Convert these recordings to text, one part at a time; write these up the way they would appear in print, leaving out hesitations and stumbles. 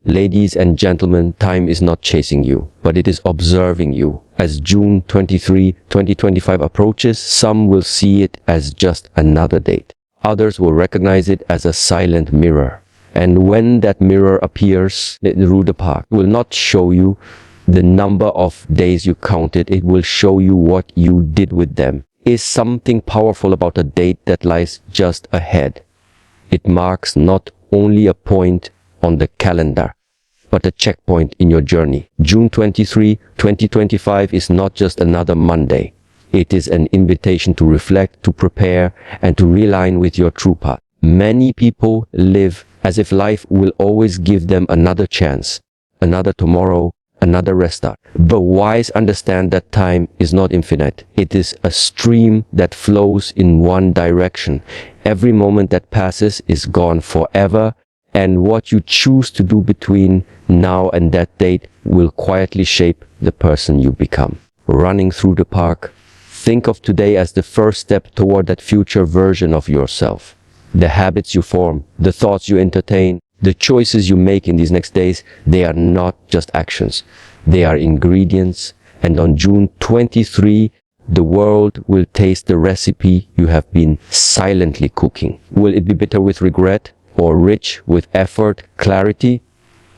Ladies and gentlemen, time is not chasing you, but it is observing you. As June 23, 2025 approaches, some will see it as just another date. Others will recognize it as a silent mirror. And when that mirror appears, the Rude Park will not show you the number of days you counted. It will show you what you did with them. Is something powerful about a date that lies just ahead. It marks not only a point on the calendar, but a checkpoint in your journey. June 23, 2025 is not just another Monday. It is an invitation to reflect, to prepare, and to realign with your true path. Many people live as if life will always give them another chance, another tomorrow, another restart. The wise understand that time is not infinite. It is a stream that flows in one direction. Every moment that passes is gone forever, and what you choose to do between now and that date will quietly shape the person you become. Running through the park, think of today as the first step toward that future version of yourself. The habits you form, the thoughts you entertain, the choices you make in these next days, they are not just actions. They are ingredients. And on June 23, the world will taste the recipe you have been silently cooking. Will it be bitter with regret or rich with effort, clarity,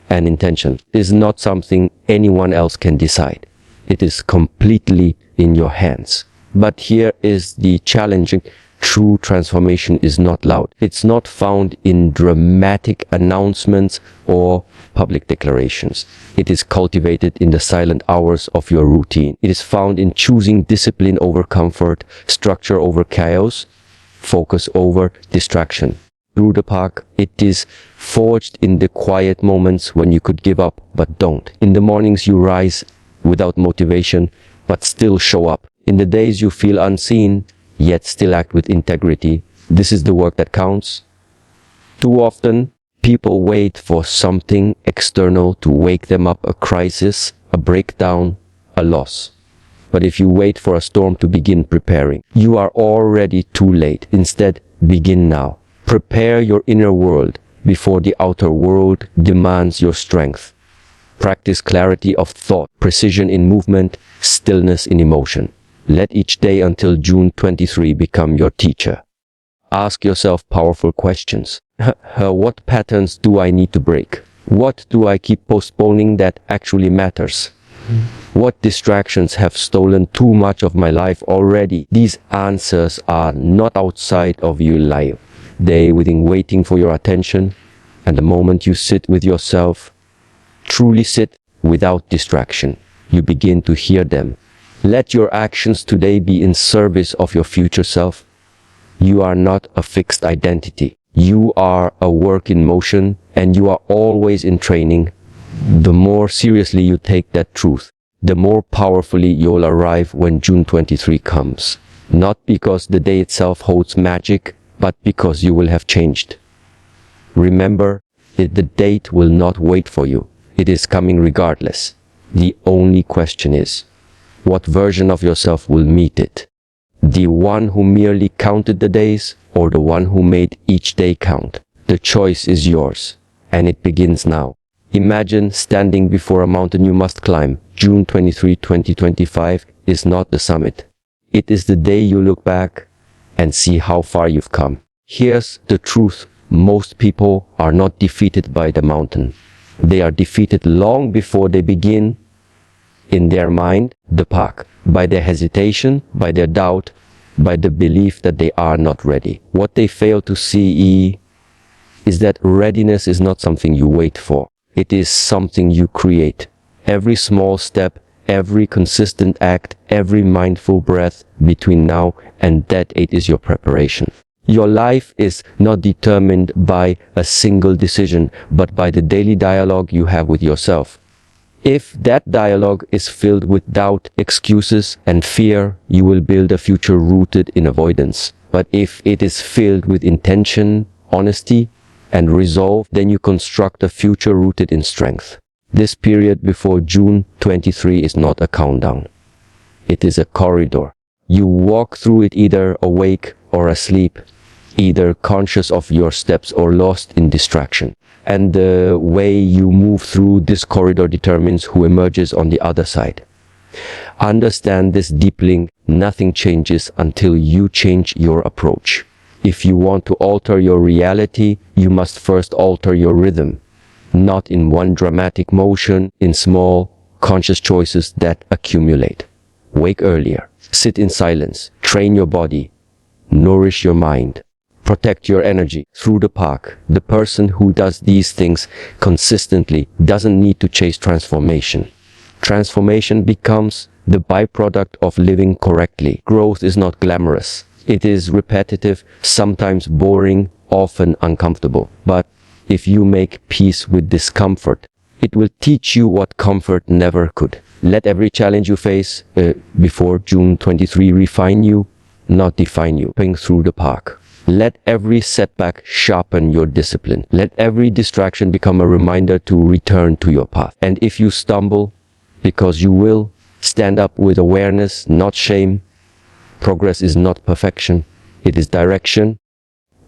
and intention? It is not something anyone else can decide. It is completely in your hands. But here is the challenging. True transformation is not loud. It's not found in dramatic announcements or public declarations. It is cultivated in the silent hours of your routine. It is found in choosing discipline over comfort, structure over chaos, focus over distraction. Through the park, it is forged in the quiet moments when you could give up but don't. In the mornings you rise without motivation but still show up. In the days you feel unseen, yet still act with integrity. This is the work that counts. Too often, people wait for something external to wake them up, a crisis, a breakdown, a loss. But if you wait for a storm to begin preparing, you are already too late. Instead, begin now. Prepare your inner world before the outer world demands your strength. Practice clarity of thought, precision in movement, stillness in emotion. Let each day until June 23 become your teacher. Ask yourself powerful questions. What patterns do I need to break? What do I keep postponing that actually matters? What distractions have stolen too much of my life already? These answers are not outside of your life. They waiting for your attention. And the moment you sit with yourself, truly sit without distraction, you begin to hear them. Let your actions today be in service of your future self. You are not a fixed identity. You are a work in motion, and you are always in training. The more seriously you take that truth, the more powerfully you'll arrive when June 23 comes. Not because the day itself holds magic, but because you will have changed. Remember, the date will not wait for you. It is coming regardless. The only question is, what version of yourself will meet it? The one who merely counted the days, or the one who made each day count? The choice is yours, and it begins now. Imagine standing before a mountain you must climb. June 23, 2025 is not the summit. It is the day you look back and see how far you've come. Here's the truth. Most people are not defeated by the mountain. They are defeated long before they begin. In their mind, the path, by their hesitation, by their doubt, by the belief that they are not ready. What they fail to see is that readiness is not something you wait for. It is something you create. Every small step, every consistent act, every mindful breath between now and that date is your preparation. Your life is not determined by a single decision, but by the daily dialogue you have with yourself. If that dialogue is filled with doubt, excuses, and fear, you will build a future rooted in avoidance. But if it is filled with intention, honesty, and resolve, then you construct a future rooted in strength. This period before June 23 is not a countdown. It is a corridor. You walk through it either awake or asleep, either conscious of your steps or lost in distraction. And the way you move through this corridor determines who emerges on the other side. Understand this deeply. Nothing changes until you change your approach. If you want to alter your reality, you must first alter your rhythm. Not in one dramatic motion, in small, conscious choices that accumulate. Wake earlier. Sit in silence. Train your body. Nourish your mind. Protect your energy through the park. The person who does these things consistently doesn't need to chase transformation. Transformation becomes the byproduct of living correctly. Growth is not glamorous. It is repetitive, sometimes boring, often uncomfortable. But if you make peace with discomfort, it will teach you what comfort never could. Let every challenge you face before June 23 refine you, not define you. Through the park. Let every setback sharpen your discipline. Let every distraction become a reminder to return to your path. And if you stumble, because you will, stand up with awareness, not shame. Progress is not perfection, it is direction.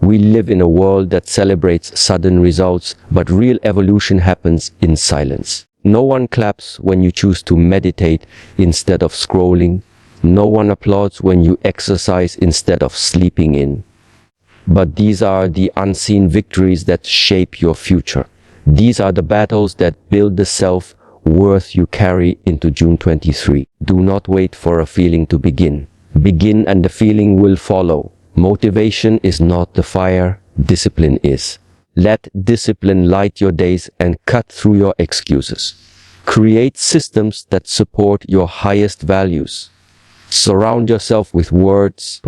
We live in a world that celebrates sudden results, but real evolution happens in silence. No one claps when you choose to meditate instead of scrolling. No one applauds when you exercise instead of sleeping in. But these are the unseen victories that shape your future. These are the battles that build the self-worth you carry into June 23. Do not wait for a feeling to begin. Begin and the feeling will follow. Motivation is not the fire, discipline is. Let discipline light your days and cut through your excuses. Create systems that support your highest values. Surround yourself with words,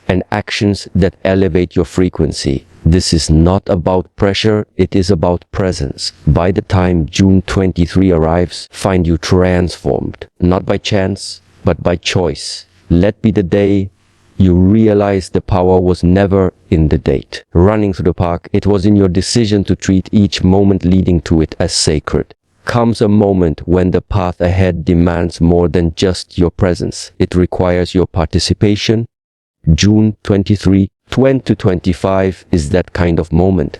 and actions that elevate your frequency. This is not about pressure, it is about presence. By the time June 23 arrives, find you transformed, not by chance, but by choice. Let be the day you realize the power was never in the date. Running through the park, it was in your decision to treat each moment leading to it as sacred. Comes a moment when the path ahead demands more than just your presence. It requires your participation. June 23, 2025 is that kind of moment.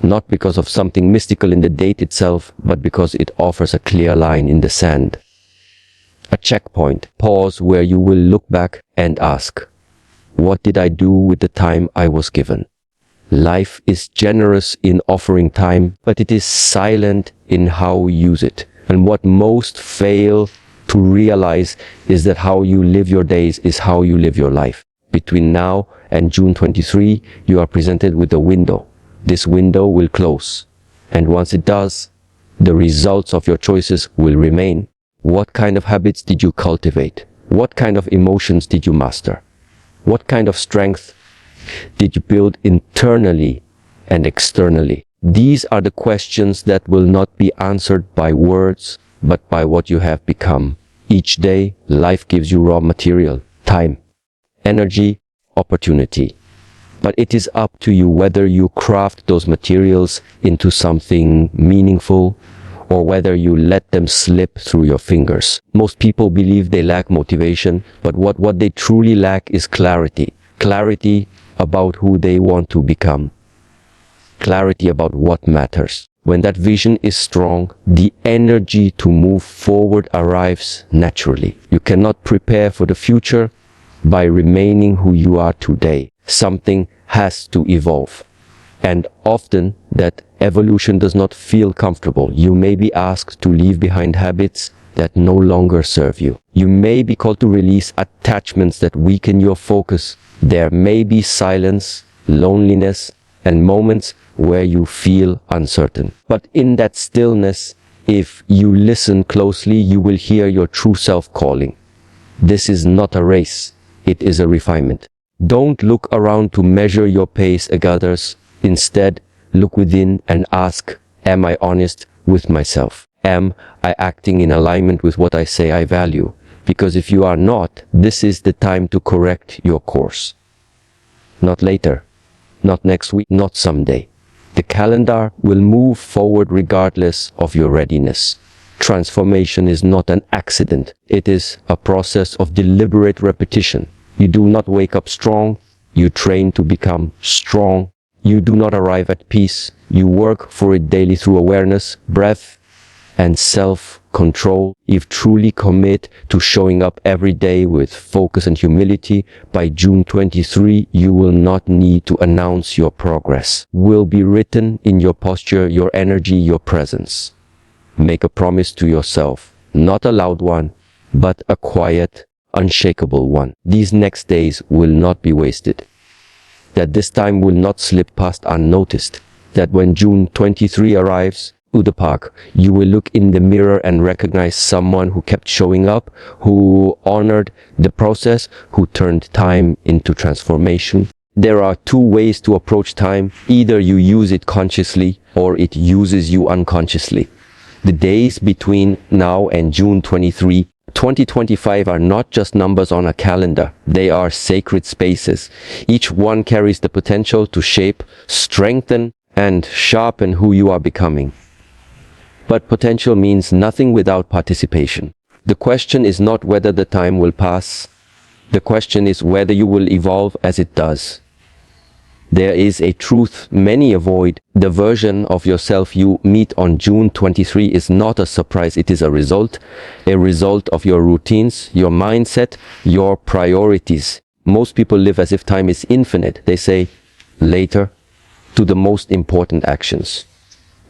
Not because of something mystical in the date itself, but because it offers a clear line in the sand. A checkpoint. Pause where you will look back and ask, what did I do with the time I was given? Life is generous in offering time, but it is silent in how we use it. And what most fail to realize is that how you live your days is how you live your life. Between now and June 23, you are presented with a window. This window will close. And once it does, the results of your choices will remain. What kind of habits did you cultivate? What kind of emotions did you master? What kind of strength did you build internally and externally? These are the questions that will not be answered by words, but by what you have become. Each day, life gives you raw material, time, energy, opportunity. But it is up to you whether you craft those materials into something meaningful or whether you let them slip through your fingers. Most people believe they lack motivation, but what they truly lack is clarity. Clarity about who they want to become. Clarity about what matters. When that vision is strong, the energy to move forward arrives naturally. You cannot prepare for the future by remaining who you are today. Something has to evolve. And often that evolution does not feel comfortable. You may be asked to leave behind habits that no longer serve you. You may be called to release attachments that weaken your focus. There may be silence, loneliness, and moments where you feel uncertain. But in that stillness, if you listen closely, you will hear your true self calling. This is not a race. It is a refinement. Don't look around to measure your pace against others. Instead, look within and ask, am I honest with myself? Am I acting in alignment with what I say I value? Because if you are not, this is the time to correct your course. Not later, not next week, not someday. The calendar will move forward regardless of your readiness. Transformation is not an accident. It is a process of deliberate repetition. You do not wake up strong, You train to become strong. You do not arrive at peace. You work for it daily through awareness, breath, and self-control. If truly commit to showing up every day with focus and humility, by June 23, you will not need to announce your progress. Will be written in your posture, your energy, your presence. Make a promise to yourself, not a loud one, but a quiet, unshakable one. These next days will not be wasted. That this time will not slip past unnoticed. That when June 23 arrives, Udapak, you will look in the mirror and recognize someone who kept showing up, who honored the process, who turned time into transformation. There are two ways to approach time. Either you use it consciously or it uses you unconsciously. The days between now and June 23, 2025 are not just numbers on a calendar. They are sacred spaces. Each one carries the potential to shape, strengthen, and sharpen who you are becoming. But potential means nothing without participation. The question is not whether the time will pass. The question is whether you will evolve as it does. There is a truth many avoid. The version of yourself you meet on June 23 is not a surprise. It is a result of your routines, your mindset, your priorities. Most people live as if time is infinite. They say later to the most important actions.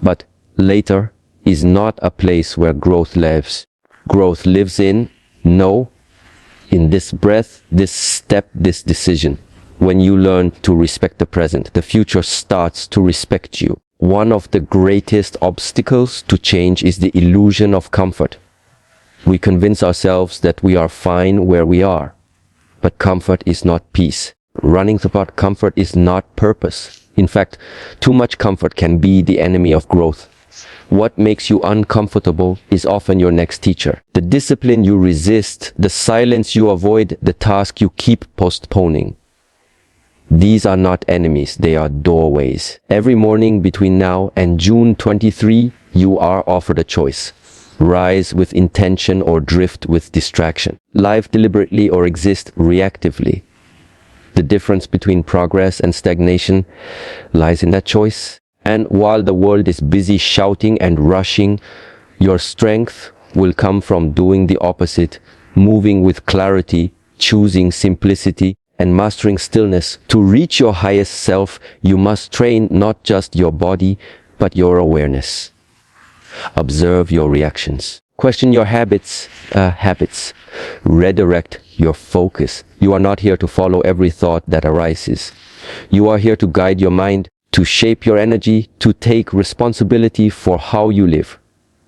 But later is not a place where growth lives. Growth lives in this breath, this step, this decision. When you learn to respect the present, the future starts to respect you. One of the greatest obstacles to change is the illusion of comfort. We convince ourselves that we are fine where we are. But comfort is not peace. Running toward comfort is not purpose. In fact, too much comfort can be the enemy of growth. What makes you uncomfortable is often your next teacher. The discipline you resist, the silence you avoid, the task you keep postponing. These are not enemies, they are doorways. Every morning between now and June 23, you are offered a choice. Rise with intention or drift with distraction. Live deliberately or exist reactively. The difference between progress and stagnation lies in that choice. And while the world is busy shouting and rushing, your strength will come from doing the opposite, moving with clarity, choosing simplicity, and mastering stillness. To reach your highest self, you must train not just your body, but your awareness. Observe your reactions. Question your habits. Redirect your focus. You are not here to follow every thought that arises. You are here to guide your mind, to shape your energy, to take responsibility for how you live.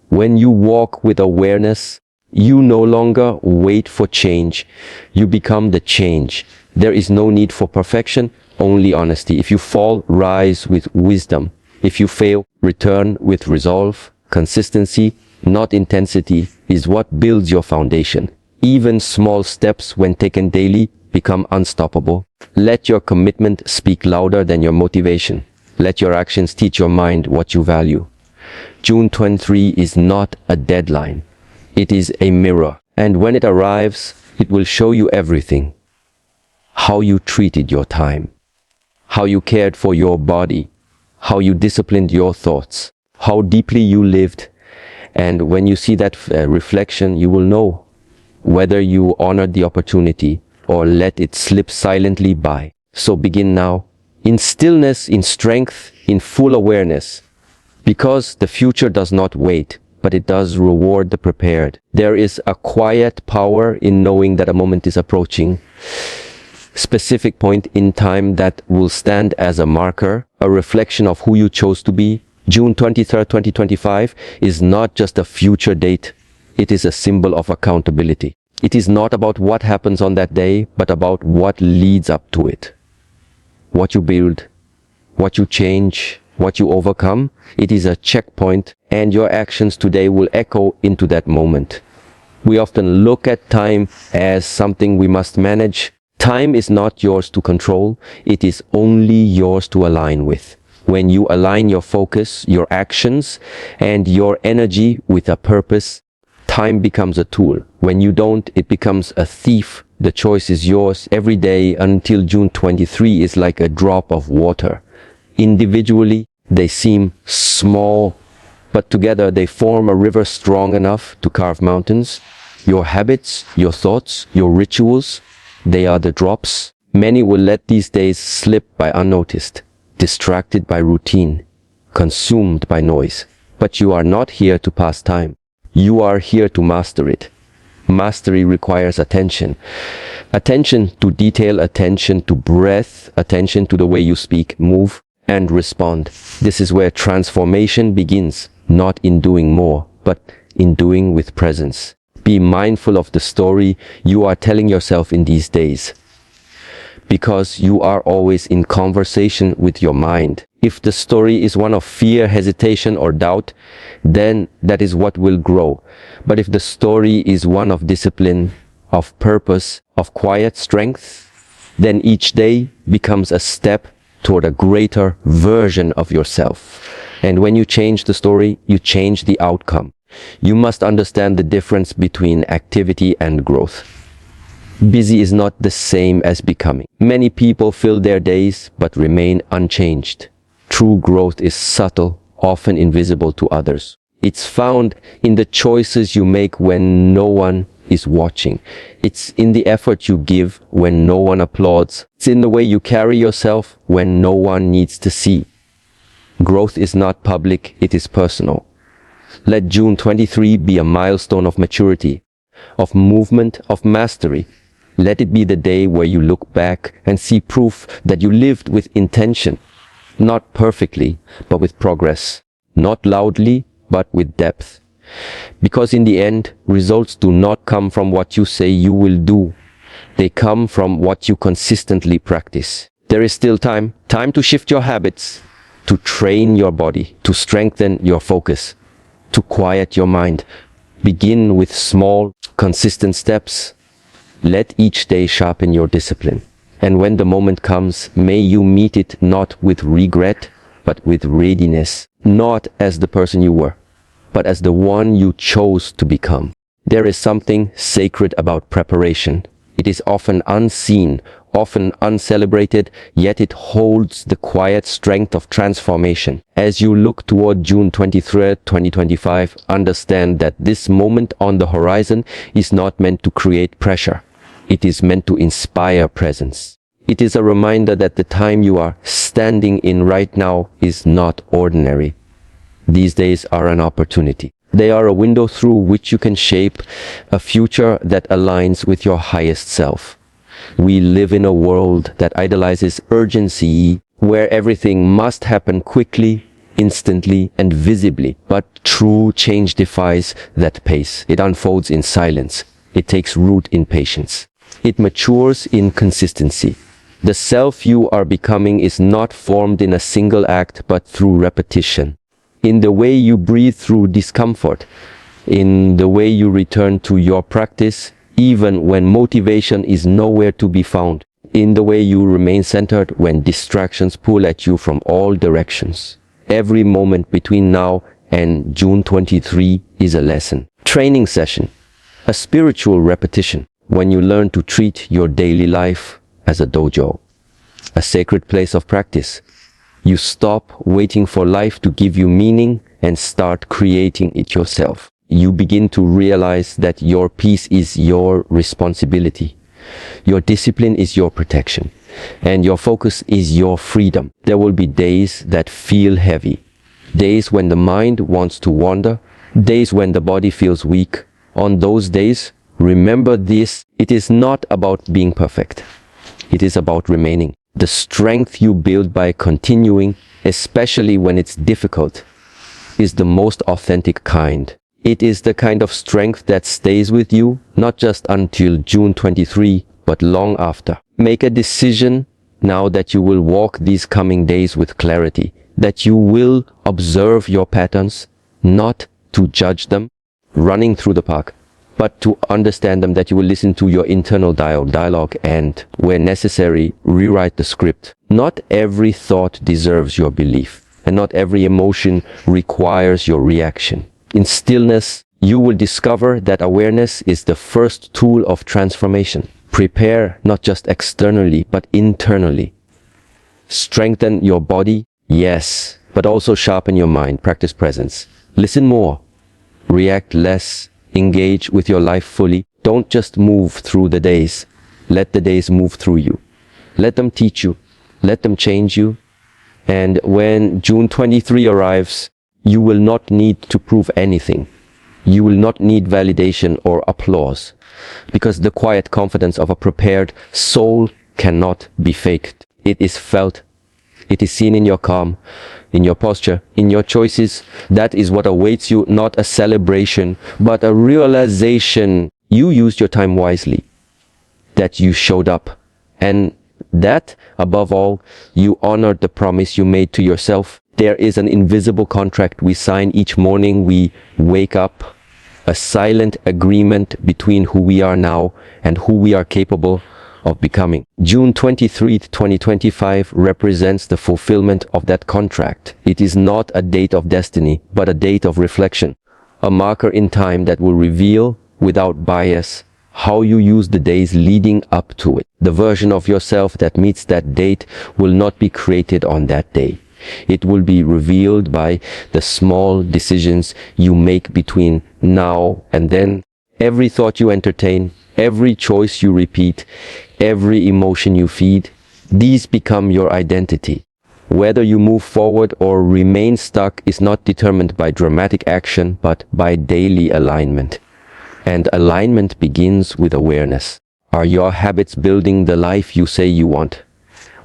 When you walk with awareness, you no longer wait for change. You become the change. There is no need for perfection, only honesty. If you fall, rise with wisdom. If you fail, return with resolve. Consistency, not intensity, is what builds your foundation. Even small steps, when taken daily, become unstoppable. Let your commitment speak louder than your motivation. Let your actions teach your mind what you value. June 23 is not a deadline. It is a mirror. And when it arrives, it will show you everything. How you treated your time. How you cared for your body. How you disciplined your thoughts. How deeply you lived. And when you see that reflection, you will know whether you honored the opportunity or let it slip silently by. So begin now. In stillness, in strength, in full awareness. Because the future does not wait, but it does reward the prepared. There is a quiet power in knowing that a moment is approaching. Specific point in time that will stand as a marker, a reflection of who you chose to be. June 23rd, 2025 is not just a future date. It is a symbol of accountability. It is not about what happens on that day, but about what leads up to it. What you build, what you change, what you overcome, it is a checkpoint, and your actions today will echo into that moment. We often look at time as something we must manage. Time is not yours to control, it is only yours to align with. When you align your focus, your actions, and your energy with a purpose, time becomes a tool. When you don't, it becomes a thief The choice is yours. Every day until June 23 is like a drop of water. Individually, they seem small, but together they form a river strong enough to carve mountains. Your habits, your thoughts, your rituals, they are the drops. Many will let these days slip by unnoticed, distracted by routine, consumed by noise. But you are not here to pass time. You are here to master it. Mastery requires attention. Attention to detail, attention to breath, attention to the way you speak, move, and respond. This is where transformation begins, not in doing more, but in doing with presence. Be mindful of the story you are telling yourself in these days, because you are always in conversation with your mind. If the story is one of fear, hesitation, or doubt, then that is what will grow. But if the story is one of discipline, of purpose, of quiet strength, then each day becomes a step toward a greater version of yourself. And when you change the story, you change the outcome. You must understand the difference between activity and growth. Busy is not the same as becoming. Many people fill their days but remain unchanged. True growth is subtle, often invisible to others. It's found in the choices you make when no one is watching. It's in the effort you give when no one applauds. It's in the way you carry yourself when no one needs to see. Growth is not public, it is personal. Let June 23 be a milestone of maturity, of movement, of mastery. Let it be the day where you look back and see proof that you lived with intention. Not perfectly, but with progress. Not loudly, but with depth. Because in the end, results do not come from what you say you will do. They come from what you consistently practice. There is still time to shift your habits, to train your body, to strengthen your focus, to quiet your mind. Begin with small, consistent steps. Let each day sharpen your discipline. And when the moment comes, may you meet it not with regret, but with readiness. Not as the person you were, but as the one you chose to become. There is something sacred about preparation. It is often unseen, often uncelebrated, yet it holds the quiet strength of transformation. As you look toward June 23rd, 2025, understand that this moment on the horizon is not meant to create pressure. It is meant to inspire presence. It is a reminder that the time you are standing in right now is not ordinary. These days are an opportunity. They are a window through which you can shape a future that aligns with your highest self. We live in a world that idolizes urgency, where everything must happen quickly, instantly, and visibly. But true change defies that pace. It unfolds in silence. It takes root in patience. It matures in consistency. The self you are becoming is not formed in a single act, but through repetition. In the way you breathe through discomfort, in the way you return to your practice, even when motivation is nowhere to be found, in the way you remain centered when distractions pull at you from all directions. Every moment between now and June 23 is a lesson. Training session, a spiritual repetition, when you learn to treat your daily life as a dojo, a sacred place of practice. You stop waiting for life to give you meaning and start creating it yourself. You begin to realize that your peace is your responsibility. Your discipline is your protection. And your focus is your freedom. There will be days that feel heavy. Days when the mind wants to wander. Days when the body feels weak. On those days, remember this: it is not about being perfect. It is about remaining. The strength you build by continuing, especially when it's difficult, is the most authentic kind. It is the kind of strength that stays with you, not just until June 23, but long after. Make a decision now that you will walk these coming days with clarity, that you will observe your patterns, not to judge them, running through the park, but to understand them, that you will listen to your internal dialogue and, where necessary, rewrite the script. Not every thought deserves your belief, and not every emotion requires your reaction. In stillness, you will discover that awareness is the first tool of transformation. Prepare not just externally, but internally. Strengthen your body, yes, but also sharpen your mind. Practice presence. Listen more. React less. Engage with your life fully. Don't just move through the days. Let the days move through you. Let them teach you. Let them change you. And when June 23 arrives, you will not need to prove anything. You will not need validation or applause, because the quiet confidence of a prepared soul cannot be faked. It is felt. It is seen in your calm, in your posture, in your choices. That is what awaits you, not a celebration, but a realization you used your time wisely, that you showed up, and that, above all, you honored the promise you made to yourself. There is an invisible contract we sign each morning we wake up, a silent agreement between who we are now and who we are capable of becoming. June 23, 2025 represents the fulfillment of that contract. It is not a date of destiny, but a date of reflection, a marker in time that will reveal, without bias, how you use the days leading up to it. The version of yourself that meets that date will not be created on that day. It will be revealed by the small decisions you make between now and then. Every thought you entertain, every choice you repeat, every emotion you feed, these become your identity. Whether you move forward or remain stuck is not determined by dramatic action, but by daily alignment. And alignment begins with awareness. Are your habits building the life you say you want?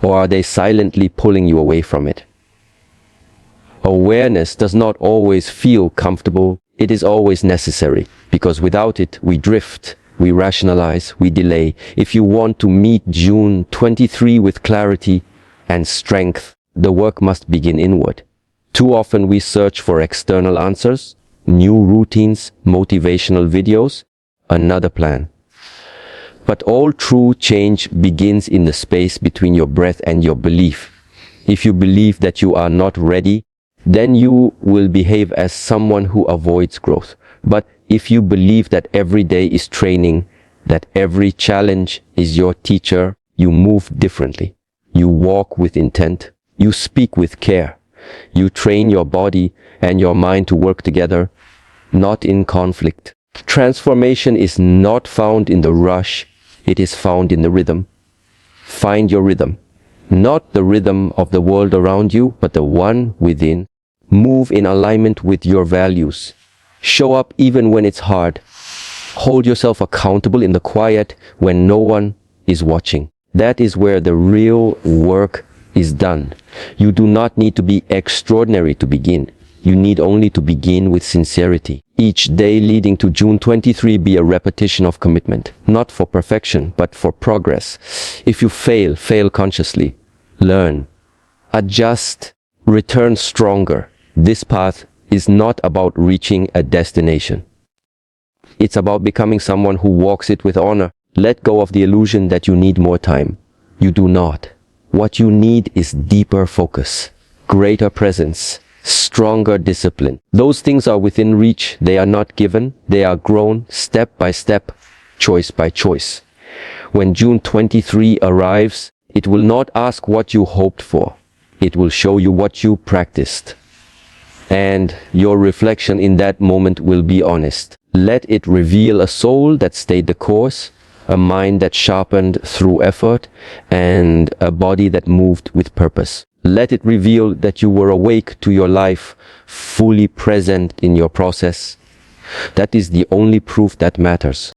Or are they silently pulling you away from it? Awareness does not always feel comfortable. It is always necessary, because without it, we drift, we rationalize, we delay. If you want to meet June 23 with clarity and strength, the work must begin inward. Too often we search for external answers, new routines, motivational videos, another plan. But all true change begins in the space between your breath and your belief. If you believe that you are not ready, then you will behave as someone who avoids growth. But if you believe that every day is training, that every challenge is your teacher, you move differently. You walk with intent. You speak with care. You train your body and your mind to work together, not in conflict. Transformation is not found in the rush. It is found in the rhythm. Find your rhythm. Not the rhythm of the world around you, but the one within. Move in alignment with your values. Show up even when it's hard. Hold yourself accountable in the quiet when no one is watching. That is where the real work is done. You do not need to be extraordinary to begin. You need only to begin with sincerity. Each day leading to June 23 be a repetition of commitment, not for perfection, but for progress. If you fail, fail consciously. Learn. Adjust. Return stronger. This path is not about reaching a destination. It's about becoming someone who walks it with honor. Let go of the illusion that you need more time. You do not. What you need is deeper focus, greater presence, stronger discipline. Those things are within reach. They are not given. They are grown step by step, choice by choice. When June 23 arrives, it will not ask what you hoped for. It will show you what you practiced. And your reflection in that moment will be honest. Let it reveal a soul that stayed the course, a mind that sharpened through effort, and a body that moved with purpose. Let it reveal that you were awake to your life, fully present in your process. That is the only proof that matters.